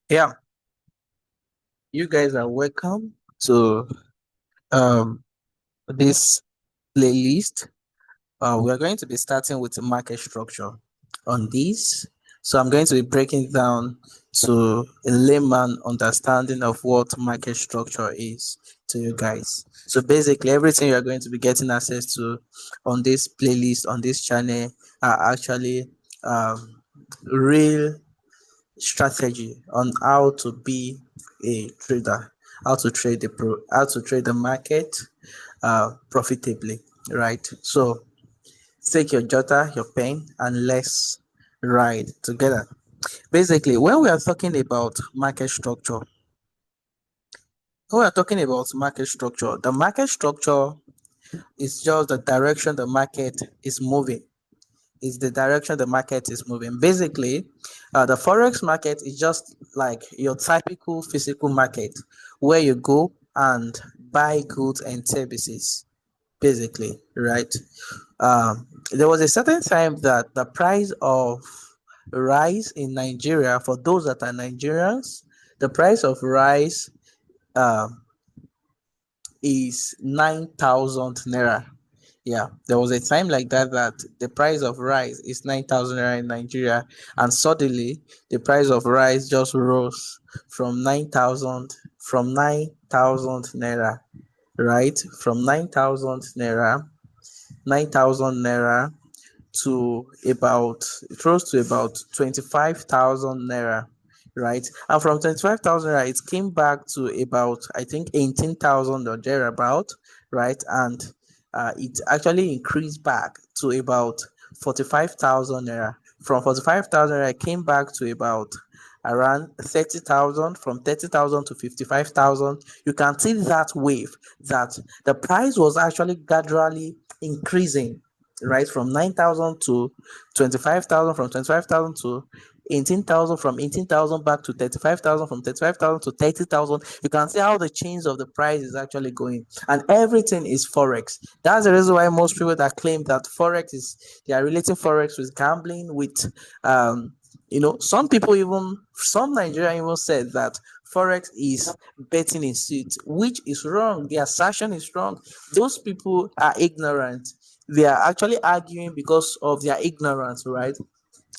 Yeah, you guys are welcome to um this playlist. We're going to be starting with the market structure on this. So I'm going to be breaking down to a layman understanding of what market structure is to you guys. So basically, everything you're going to be getting access to on this playlist on this channel are actually real strategy on how to be a trader, how to trade the market profitably, right? So take your jotter, your pen, and let's ride together. Basically, when we are talking about market structure, when we are talking about market structure, the market structure is just the direction the market is moving. Is the direction the market is moving. Basically, the forex market is just like your typical physical market where you go and buy goods and services. Basically, right? There was a certain time that the price of rice in Nigeria, for those that are Nigerians, the price of rice um, is 9,000 naira. Yeah, there was a time like that that the price of rice is 9,000 naira in Nigeria, and suddenly the price of rice just rose from 9,000 naira, right? From 9,000 naira to about it rose to about 25,000 naira, right? And from 25,000 naira, it came back to about, I think, 18,000 or thereabout, right? And it actually increased back to about 45,000 naira. From 45,000 naira, it came back to about around 30,000. From 30,000 to 55,000. You can see that wave, that the price was actually gradually increasing, right? From 9,000 to 25,000, from 25,000 to 18,000, from 18,000 back to 35,000, from 35,000 to 30,000. You can see how the change of the price is actually going, and everything is forex. That's the reason why most people that claim that forex is, they are relating forex with gambling, with some people, even some Nigerian even said that forex is betting in suits, which is wrong. The assertion is wrong. Those people are ignorant. They are actually arguing because of their ignorance, right?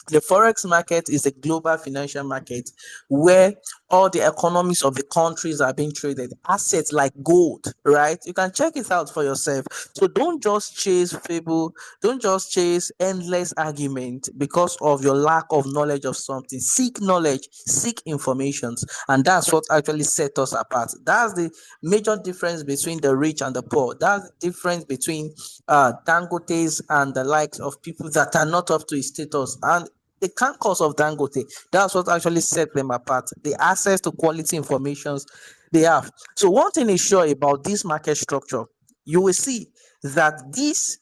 The forex market is a global financial market where all the economies of the countries are being traded. Assets like gold, right? You can check it out for yourself. So don't just chase fable, don't just chase endless argument because of your lack of knowledge of something. Seek knowledge, seek informations, and that's what actually set us apart. That's the major difference between the rich and the poor. That's the difference between Dangotes and the likes of people that are not up to his status. And the concourse of Dangote, that's what actually set them apart. The access to quality informations they have. So one thing is sure about this market structure, you will see that this,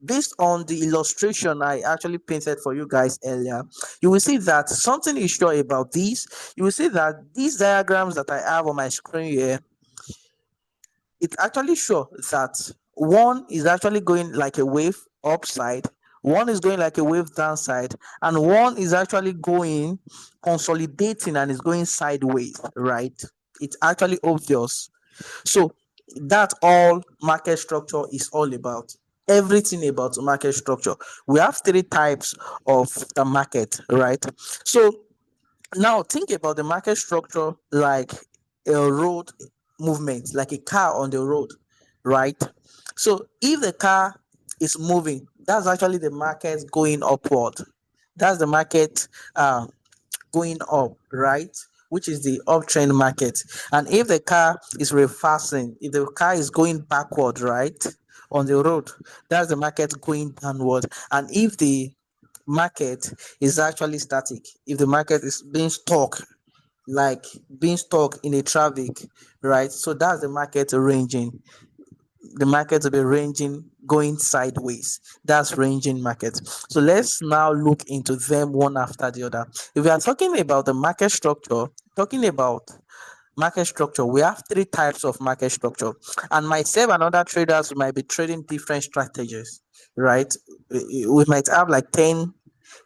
based on the illustration I actually painted for you guys earlier, you will see that something is sure about this. You will see that these diagrams that I have on my screen here, it actually shows that one is actually going like a wave upside, one is going like a wave downside, and one is actually going consolidating and is going sideways, right? It's actually obvious. So that's all market structure is all about. Everything about market structure. We have three types of the market, right? So now think about the market structure like a road movement, like a car on the road, right? So if the car is moving, that's actually the market going upward. That's the market going up, right? Which is the uptrend market. And if the car is reversing, if the car is going backward, right, on the road, that's the market going downward. And if the market is actually static, if the market is being stuck, like being stuck in a traffic, right, so that's the market ranging. The market will be ranging, going sideways. That's ranging market. So let's now look into them one after the other. If we are talking about the market structure, talking about market structure, we have three types of market structure, and myself and other traders might be trading different strategies, right? We might have like 10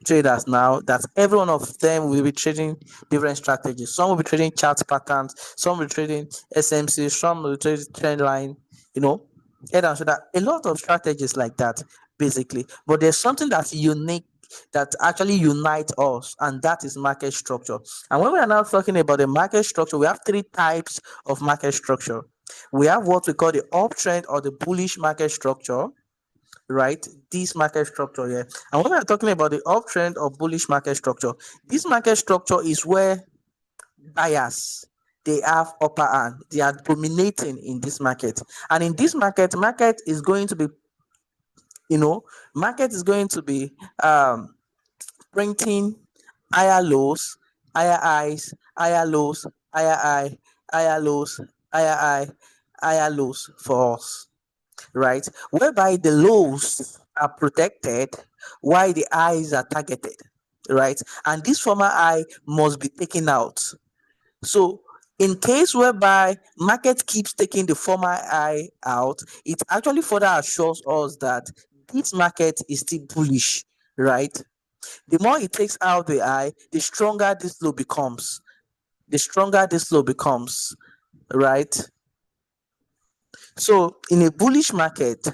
traders now that every one of them will be trading different strategies. Some will be trading chart patterns, some will be trading SMC, some will be trading trend line, you know, head and shoulder. A lot of strategies like that, basically. But there's something that's unique that actually unite us, and that is market structure. And when we are now talking about the market structure, we have three types of market structure. We have what we call the uptrend or the bullish market structure, right? This market structure here. And when we are talking about the uptrend or bullish market structure, this market structure is where buyers, they have upper hand, they are dominating in this market. And in this market is going to be, market is going to be printing higher lows, higher highs, higher lows, higher high, higher lows, higher high, higher lows for us, right? Whereby the lows are protected while the highs are targeted, right? And this former high must be taken out. So in case whereby market keeps taking the former high out, it actually further assures us that this market is still bullish, right? The more it takes out the high, the stronger this low becomes. The stronger this low becomes, right? So in a bullish market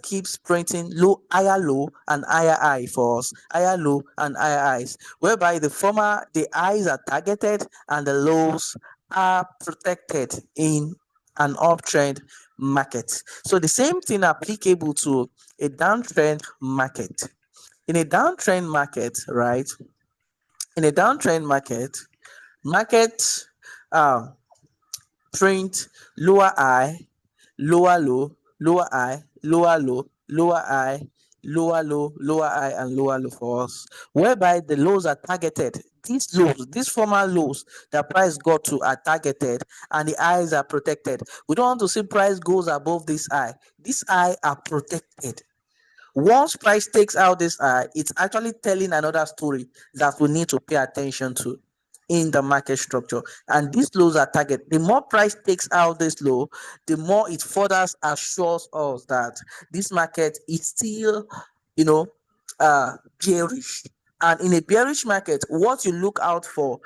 keeps printing higher low and higher high for us, higher low and higher highs, whereby the highs are targeted and the lows are protected in an uptrend market. So the same thing applicable to a downtrend market. In a downtrend market, right? In a downtrend market print lower high, lower low, lower high, lower low, lower high, lower low, lower high, and lower low for us, whereby the lows are targeted. These former lows that price got to are targeted and the highs are protected. We don't want to see price goes above this high. This high are protected. Once price takes out this high, it's actually telling another story that we need to pay attention to in the market structure. And these lows are target. The more price takes out this low, the more it further assures us that this market is still, bearish. And in a bearish market, what you look out for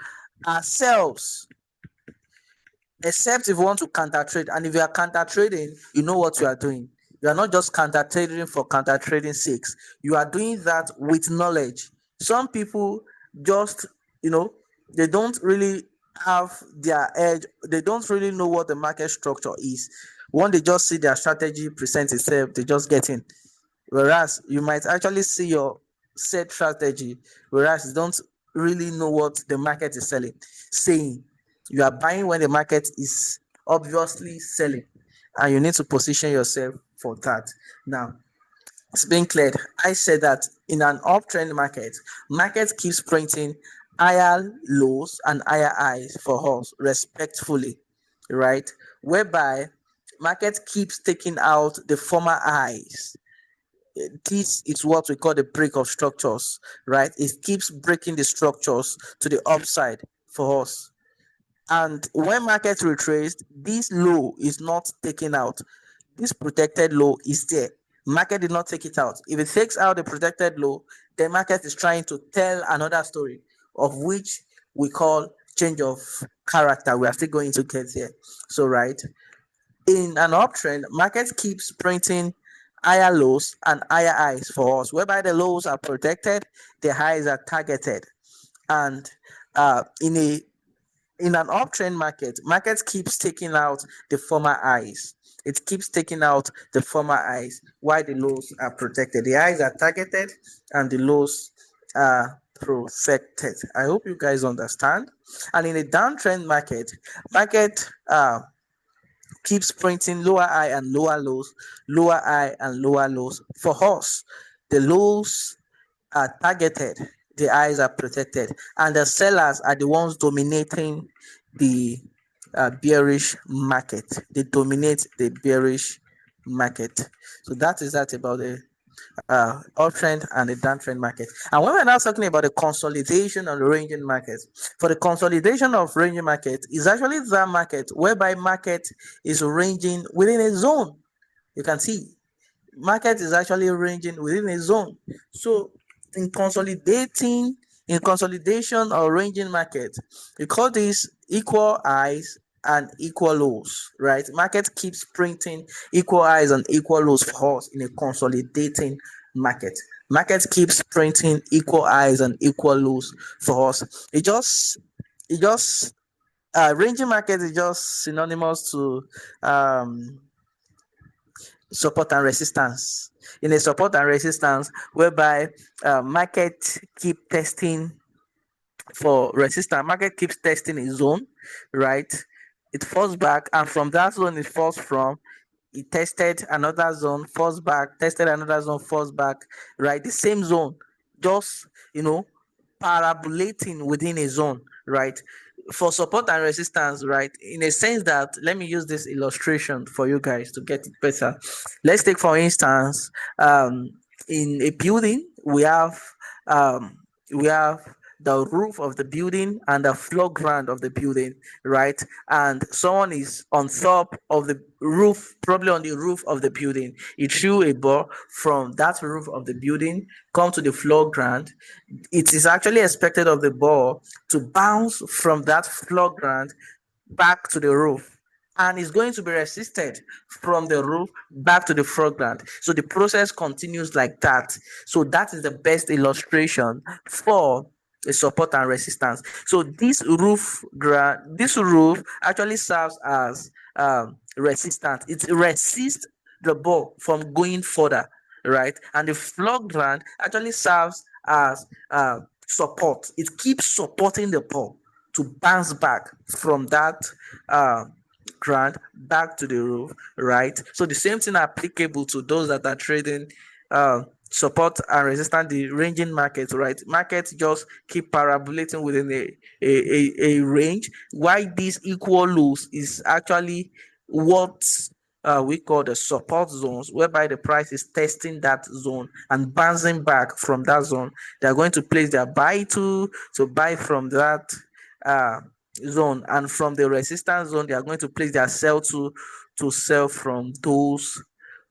are sells, except if you want to counter trade. And if you are counter trading, you know what you are doing. You are not just counter trading for counter trading sake. You are doing that with knowledge. Some people just, they don't really have their edge. They don't really know what the market structure is. When they just see their strategy present itself, they just get in. Whereas you might actually see your set strategy, whereas you don't really know what the market is saying. You are buying when the market is obviously selling, and you need to position yourself for that. Now, it's being cleared. I said that in an uptrend market keeps printing higher lows and higher highs for us respectfully, right? Whereby market keeps taking out the former highs. This is what we call the break of structures, right? It keeps breaking the structures to the upside for us. And when market retraced, this low is not taken out. This protected low is there. Market did not take it out. If it takes out the protected low, the market is trying to tell another story, of which we call change of character. We are still going to get here. So, right, in an uptrend, market keeps printing higher lows and higher highs for us, whereby the lows are protected, the highs are targeted. And in an uptrend market keeps taking out the former highs. It keeps taking out the former highs while the lows are protected. The highs are targeted and the lows are protected. I hope you guys understand. And in a downtrend market keeps printing lower high and lower lows, lower high and lower lows. For us, the lows are targeted, the highs are protected, and the sellers are the ones dominating the bearish market. They dominate the bearish market. So that is that about the uptrend and the downtrend market. And when we're now talking about the consolidation of the ranging market, for the consolidation of ranging market is actually that market whereby market is ranging within a zone. You can see market is actually ranging within a zone. So in consolidating, in consolidation or ranging market, we call this equal highs and equal lows, right? Market keeps printing equal highs and equal lows for us in a consolidating market. Market keeps printing equal highs and equal lows for us. It just ranging market is just synonymous to support and resistance. In a support and resistance, whereby market keep testing for resistance, market keeps testing a zone, right? It falls back, and from that zone it falls from. It tested another zone, falls back, tested another zone, falls back, right? The same zone, just parabolating within a zone, right? For support and resistance, right? In a sense that, let me use this illustration for you guys to get it better. Let's take, for instance, in a building, we have the roof of the building and the floor ground of the building, right? And someone is on top of the roof, probably on the roof of the building. He threw a ball from that roof of the building, come to the floor ground. It is actually expected of the ball to bounce from that floor ground back to the roof, and is going to be resisted from the roof back to the foreground. So the process continues like that. So that is the best illustration for a support and resistance. So this roof actually serves as resistance. It resists the ball from going further, right? And the floor ground actually serves as support. It keeps supporting the ball to bounce back from that ground back to the roof, right? So the same thing applicable to those that are trading support and resistance, the ranging market, right? Markets just keep parabolating within a range. Why these equal lows is actually what we call the support zones, whereby the price is testing that zone and bouncing back from that zone. They are going to place their buy to buy from that uh, zone, and from the resistance zone, they are going to place their sell to sell from those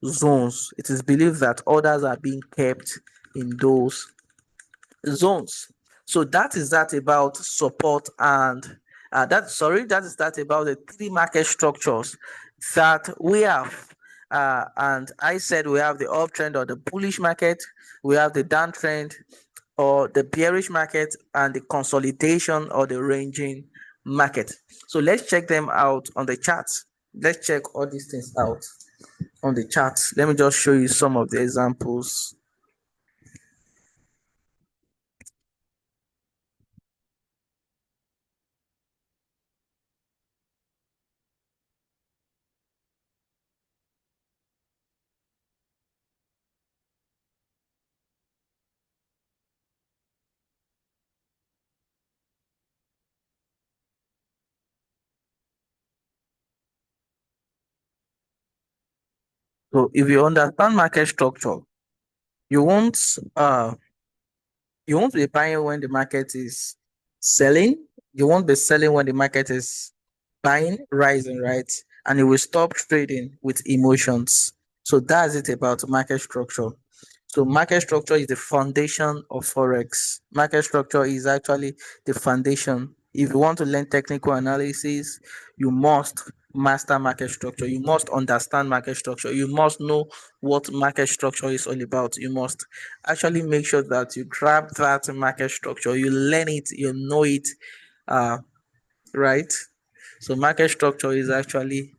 zones. It is believed that orders are being kept in those zones. So that is that about support and that is that about the three market structures that we have. And I said we have the uptrend or the bullish market, we have the downtrend or the bearish market, and the consolidation or the ranging market. So let's check them out on the charts. Let's check all these things out on the charts. Let me just show you some of the examples. So if you understand market structure, you won't you won't be buying when the market is selling. You won't be selling when the market is buying, rising, right? And you will stop trading with emotions. So that's it about market structure. So market structure is the foundation of Forex. Market structure is actually the foundation. If you want to learn technical analysis, you must master market structure. You must understand market structure. You must know what market structure is all about. You must actually make sure that you grab that market structure, you learn it, you know it, right? So market structure is actually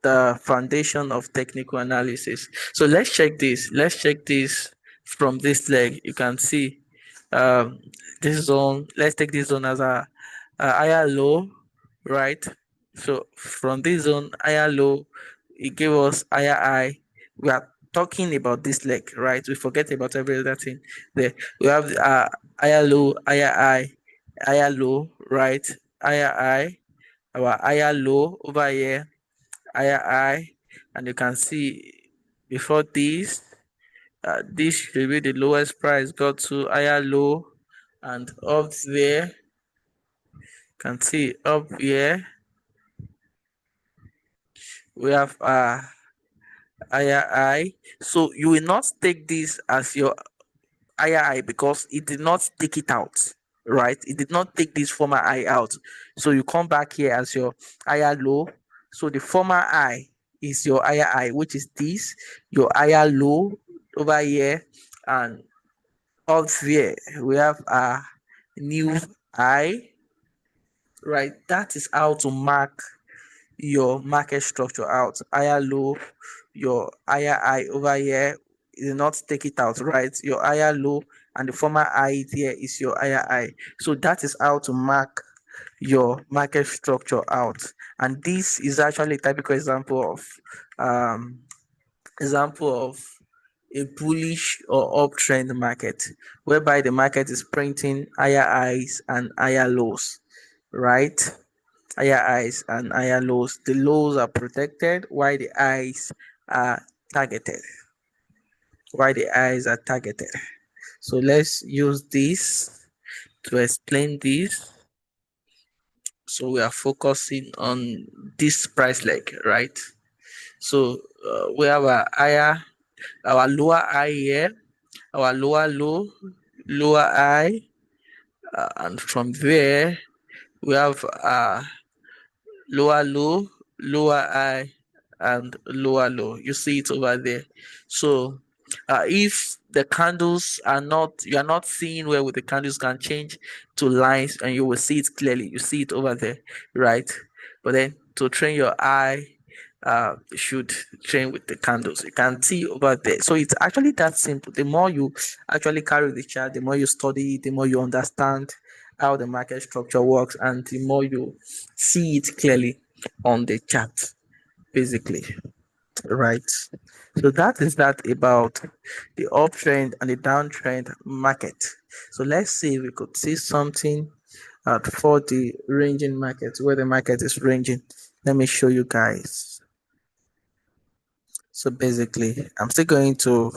the foundation of technical analysis. So let's check this. Let's check this from this leg. You can see um, this zone. Let's take this zone as a higher low, right? So from this zone, higher low, it gave us higher high. We are talking about this leg, right? We forget about every other thing there. We have higher low, higher high, higher low, right? Higher high, our higher low over here, higher high, and you can see before this should be the lowest price, got to higher low, and up there you can see up here we have higher high. So you will not take this as your higher high because it did not take it out, right? It did not take this former high out. So you come back here as your higher low. So the former high is your higher high, which is this, your higher low over here, and up here we have a new high, right? That is how to mark your market structure out. Higher low, your higher high over here, you did not take it out, right? Your higher low and the former high here is your higher high. So that is how to mark your market structure out. And this is actually a typical um example of a bullish or uptrend market, whereby the market is printing higher highs and higher lows, right? Higher highs and higher lows. The lows are protected while the highs are targeted. While the highs are targeted. So let's use this to explain this. So we are focusing on this price leg, right? So we have our lower high here, our lower low, lower high, and from there we have lower low, lower high, and lower low. You see it over there. So if the candles are not, you are not seeing where with the candles can change to lines, and you will see it clearly. You see it over there, right? But then to train your eye, you should train with the candles. You can see over there. So it's actually that simple. The more you actually carry the chart, the more you study, the more you understand how the market structure works, and the more you see it clearly on the chart, basically, right? So that is that about the uptrend and the downtrend market. So let's see if we could see something for the ranging market, where the market is ranging. Let me show you guys. So basically, I'm still going to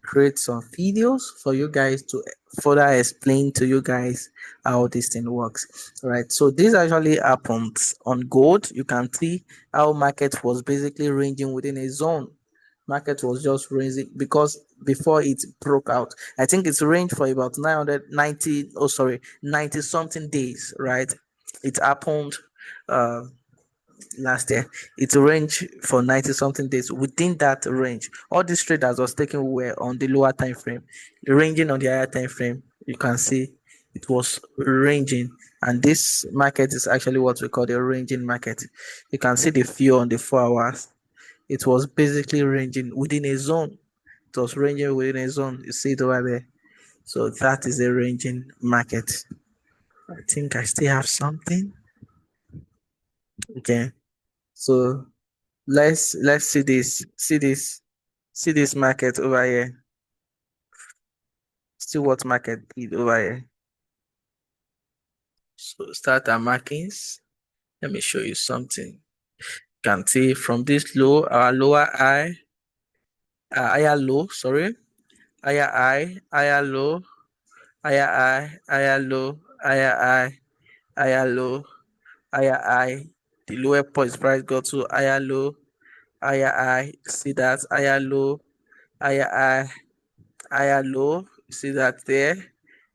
create some videos for you guys to further explain to you guys how this thing works. All right, so this actually happens on gold. You can see how market was basically ranging within a zone. Market was just ranging because before it broke out, I think it's ranged for about 990, 90 something days, right? It happened uh last year. It ranged for 90 something days. Within that range, all these traders was taking were on the lower time frame. Ranging on the higher time frame, you can see it was ranging, and this market is actually what we call the ranging market. You can see the view on the 4 hours. It was basically ranging within a zone. It was ranging within a zone. You see it over there. So that is a ranging market. I think I still have something. Okay. So let's see this market over here. See what market did over here. So start our markings. Let me show you something. You can see from this low, our lower high, higher low, sorry, higher high, higher low, higher high, higher low, higher high, higher low, higher high. The lower price got to higher low, higher high. See that higher low, higher high, higher low. See that there,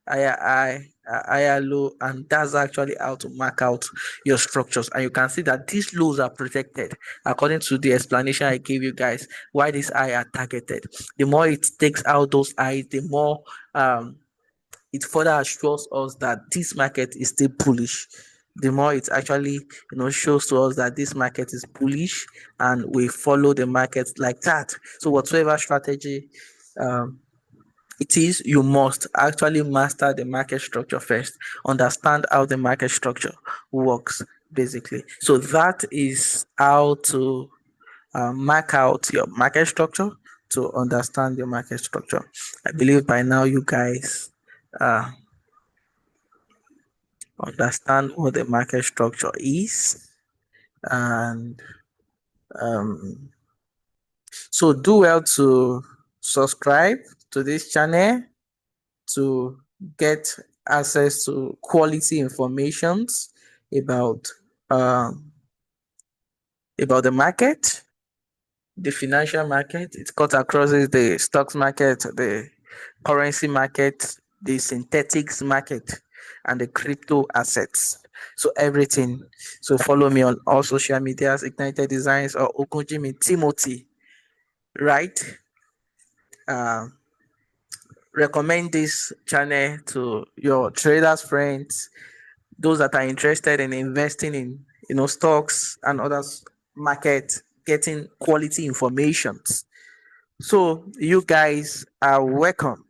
higher high, higher low, and that's actually how to mark out your structures. And you can see that these lows are protected according to the explanation I gave you guys. Why these high are targeted. The more it takes out those highs, the more it further assures us that this market is still bullish. The more it actually shows to us that this market is bullish, and we follow the market like that. So whatever strategy it is, you must actually master the market structure first, understand how the market structure works, basically. So that is how to mark out your market structure, to understand your market structure. I believe by now you guys understand what the market structure is. And so do well to subscribe to this channel to get access to quality informations about the market, the financial market. It cut across the stocks market, the currency market, the synthetics market, and the crypto assets. So everything. So follow me on all social medias, Ignited Designs or Ogunjimi Timothy, right? Uh, Recommend this channel to your traders friends, those that are interested in investing in stocks and other market, getting quality information. So you guys are welcome.